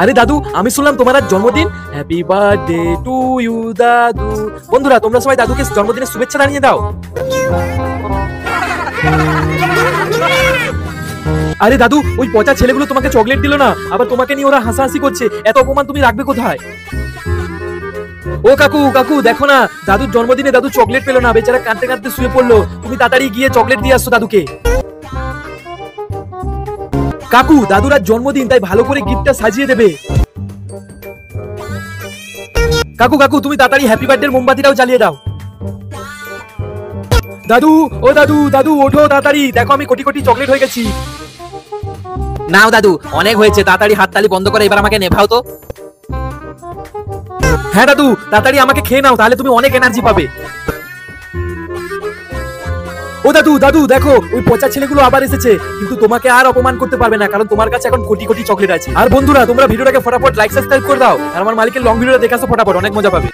আরে দাদু, আমি শুনলাম তোমার আজ জন্মদিন। হ্যাপি বার্থডে টু ইউ দাদু। বন্ধুরা, তোমরা সবাই দাদুকে জন্মদিনের শুভেচ্ছা জানিয়ে দাও। আরে দাদু, ওই পচা ছেলেগুলো তোমাকে চকলেট দিল না, আবার তোমাকে নিয়ে ওরা হাসাহাসি করছে। এত অপমান তুমি রাখবে কোথায়? ও কাকু কাকু, দেখো না, দাদুর জন্মদিনে দাদু চকলেট পেলো না, বেচারা কাঁদতে কাঁদতে শুয়ে পড়লো। তুমি তাড়াতাড়ি গিয়ে চকলেট দিয়ে আসছো দাদুকে। কাকু, দাদুর আজ জন্মদিন, তাই ভালো করে গিফটটা সাজিয়ে দেবে। কাকু কাকু, তুমি তাড়াতাড়ি হ্যাপি বার্থডে মোমবাতিটাও জ্বালিয়ে দাও। দাদু, ও দাদু, দাদু ওঠো তাড়াতাড়ি, দেখো আমি কোটি কোটি চকলেট হয়ে গেছি। নাও দাদু, অনেক হয়েছে, তাড়াতাড়ি হাততালি বন্ধ করে এবার আমাকে নেভাও তো। হ্যাঁ দাদু, তাড়াতাড়ি আমাকে খেয়ে নাও, তাহলে তুমি অনেক এনার্জি পাবে। ও দাদু, দাদু দেখো, ওই পচা ছেলেগুলো আবার এসেছে, কিন্তু তোমাকে আর অপমান করতে পারবে না, কারণ তোমার কাছে এখন কোটি কোটি চকলেট আছে। আর বন্ধুরা, তোমরা ভিডিওটাকে ফটাফট লাইক সাবস্ক্রাইব করে দাও, আর আমার মালিকের লং ভিডিওটা দেখে আসো ফটাফট, অনেক মজা পাবে।